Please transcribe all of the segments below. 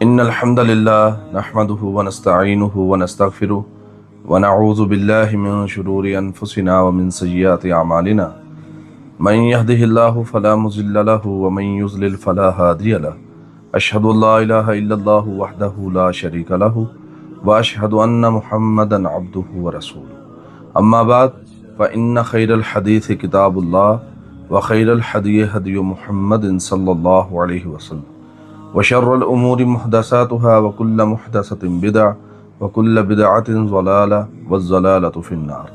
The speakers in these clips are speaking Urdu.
إن الحمد لله نحمده ونستعينه ونستغفره ونعوذ بالله من شرور أنفسنا ومن سيئات أعمالنا من يهده الله فلا مضل له ومن يضلل فلا هادي له أشهد أن لا إله إلا الله وحده لا شريك له وأشهد أن محمدا عبده ورسوله أما بعد فإن خير الحديث كتاب الله وخير الهدي هدي محمد صلى الله عليه وسلم وشر الأمور محدثاتها وكل محدثة بدعة وكل بدعة ضلالة والضلالة في النار.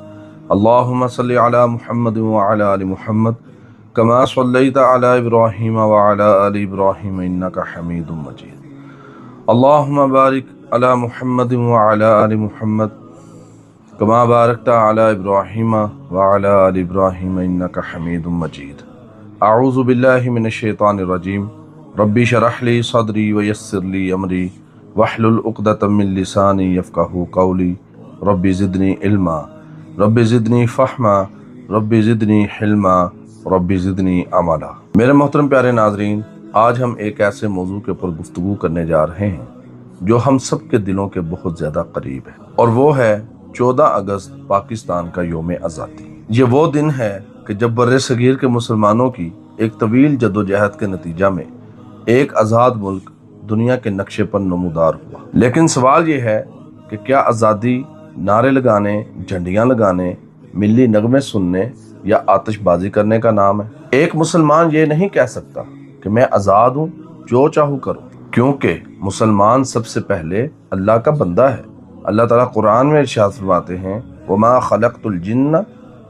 اللهم صل على محمد وعلى آل محمد كما صليت على إبراهيم وعلى آل إبراهيم إنك حميد مجيد. اللهم بارك على محمد وعلى آل محمد كما باركت على إبراهيم وعلى آل إبراهيم إنك حميد مجيد. أعوذ بالله من الشيطان الرجيم. ربی شرح لی صدری ویسر لی امری واحلل عقدۃ من لسانی یفقہوا قولی ربی زدنی علما ربی زدنی فہما ربی زدنی حلما ربی زدنی عملا. میرے محترم پیارے ناظرین، آج ہم ایک ایسے موضوع کے اوپر گفتگو کرنے جا رہے ہیں جو ہم سب کے دلوں کے بہت زیادہ قریب ہے، اور وہ ہے 14 اگست پاکستان کا یوم آزادی. یہ وہ دن ہے کہ جب بر صغیر کے مسلمانوں کی ایک طویل جدوجہد کے نتیجہ میں ایک آزاد ملک دنیا کے نقشے پر نمودار ہوا. لیکن سوال یہ ہے کہ کیا آزادی نعرے لگانے، جھنڈیاں لگانے، ملی نغمے سننے یا آتش بازی کرنے کا نام ہے؟ ایک مسلمان یہ نہیں کہہ سکتا کہ میں آزاد ہوں، جو چاہوں کروں، کیونکہ مسلمان سب سے پہلے اللہ کا بندہ ہے. اللہ تعالیٰ قرآن میں ارشاد فرماتے ہیں وَمَا خَلَقْتُ الْجِنَّ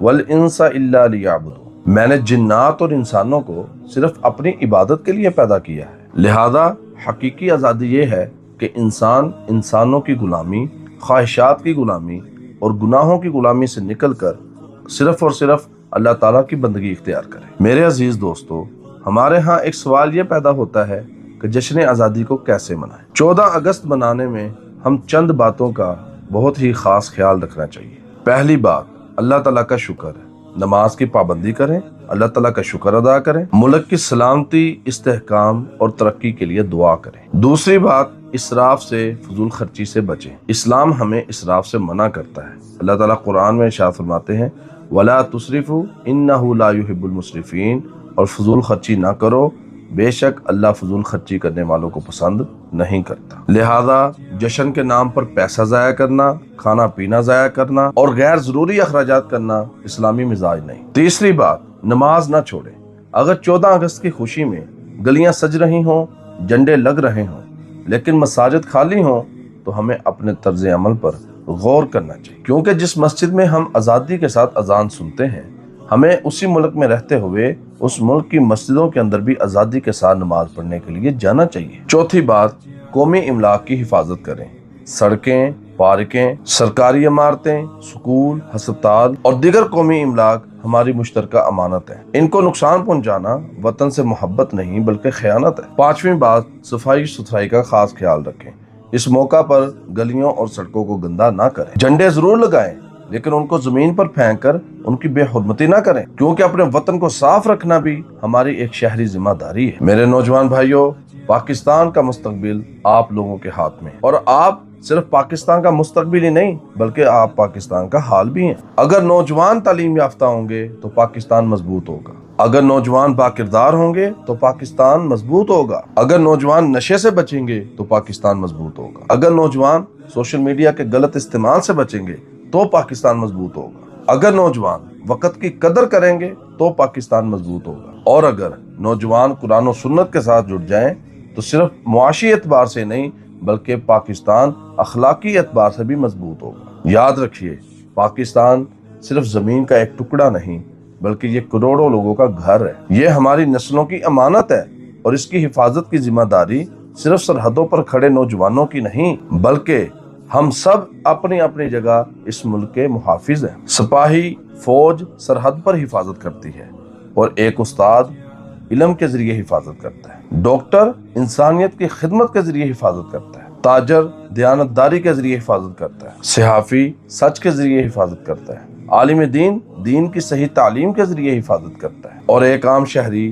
وَالْإِنسَ إِلَّا لِيَعْبُدُونِ، میں نے جنات اور انسانوں کو صرف اپنی عبادت کے لیے پیدا کیا ہے. لہذا حقیقی آزادی یہ ہے کہ انسان انسانوں کی غلامی، خواہشات کی غلامی اور گناہوں کی غلامی سے نکل کر صرف اور صرف اللہ تعالیٰ کی بندگی اختیار کرے. میرے عزیز دوستو، ہمارے ہاں ایک سوال یہ پیدا ہوتا ہے کہ جشن آزادی کو کیسے منائیں. 14 اگست منانے میں ہم چند باتوں کا بہت ہی خاص خیال رکھنا چاہیے. پہلی بات، اللہ تعالیٰ کا شکر ہے. نماز کی پابندی کریں، اللہ تعالیٰ کا شکر ادا کریں، ملک کی سلامتی، استحکام اور ترقی کے لیے دعا کریں. دوسری بات، اسراف سے، فضول خرچی سے بچیں. اسلام ہمیں اسراف سے منع کرتا ہے. اللہ تعالیٰ قرآن میں ارشاد فرماتے ہیں وَلَا تُسْرِفُوا إِنَّهُ لَا يُحِبُّ الْمُسْرِفِينَ، اور فضول خرچی نہ کرو، بے شک اللہ فضول خرچی کرنے والوں کو پسند نہیں کرتا. لہذا جشن کے نام پر پیسہ ضائع کرنا، کھانا پینا ضائع کرنا اور غیر ضروری اخراجات کرنا اسلامی مزاج نہیں. تیسری بات، نماز نہ چھوڑیں. اگر 14 اگست کی خوشی میں گلیاں سج رہی ہوں، جھنڈے لگ رہے ہوں، لیکن مساجد خالی ہوں، تو ہمیں اپنے طرز عمل پر غور کرنا چاہیے، کیونکہ جس مسجد میں ہم آزادی کے ساتھ اذان سنتے ہیں، ہمیں اسی ملک میں رہتے ہوئے اس ملک کی مسجدوں کے اندر بھی آزادی کے ساتھ نماز پڑھنے کے لیے جانا چاہیے. چوتھی بات، قومی املاک کی حفاظت کریں. سڑکیں، پارکیں، سرکاری عمارتیں، سکول، ہسپتال اور دیگر قومی املاک ہماری مشترکہ امانت ہے. ان کو نقصان پہنچانا وطن سے محبت نہیں بلکہ خیانت ہے. پانچویں بات، صفائی ستھرائی کا خاص خیال رکھیں. اس موقع پر گلیوں اور سڑکوں کو گندا نہ کریں. جھنڈے ضرور لگائیں، لیکن ان کو زمین پر پھینک کر ان کی بے حرمتی نہ کریں، کیونکہ اپنے وطن کو صاف رکھنا بھی ہماری ایک شہری ذمہ داری ہے. میرے نوجوان بھائیوں، پاکستان کا مستقبل آپ لوگوں کے ہاتھ میں ہے، اور آپ صرف پاکستان کا مستقبل ہی نہیں بلکہ آپ پاکستان کا حال بھی ہیں. اگر نوجوان تعلیم یافتہ ہوں گے تو پاکستان مضبوط ہوگا. اگر نوجوان باکردار ہوں گے تو پاکستان مضبوط ہوگا. اگر نوجوان نشے سے بچیں گے تو پاکستان مضبوط ہوگا. اگر نوجوان سوشل میڈیا کے غلط استعمال سے بچیں گے تو پاکستان مضبوط ہوگا. اگر نوجوان وقت کی قدر کریں گے تو پاکستان مضبوط ہوگا. اور اگر نوجوان قرآن و سنت کے ساتھ جڑ جائیں تو صرف معاشی اعتبار سے نہیں بلکہ پاکستان اخلاقی اعتبار سے بھی مضبوط ہوگا. یاد رکھیے، پاکستان صرف زمین کا ایک ٹکڑا نہیں بلکہ یہ کروڑوں لوگوں کا گھر ہے. یہ ہماری نسلوں کی امانت ہے، اور اس کی حفاظت کی ذمہ داری صرف سرحدوں پر کھڑے نوجوانوں کی نہیں بلکہ ہم سب اپنی اپنی جگہ اس ملک کے محافظ ہیں. سپاہی فوج سرحد پر حفاظت کرتی ہے، اور ایک استاد علم کے ذریعے حفاظت کرتا ہے. ڈاکٹر انسانیت کی خدمت کے ذریعے حفاظت کرتا ہے. تاجر دیانتداری کے ذریعے حفاظت کرتا ہے. صحافی سچ کے ذریعے حفاظت کرتا ہے. عالم دین دین کی صحیح تعلیم کے ذریعے حفاظت کرتا ہے. اور ایک عام شہری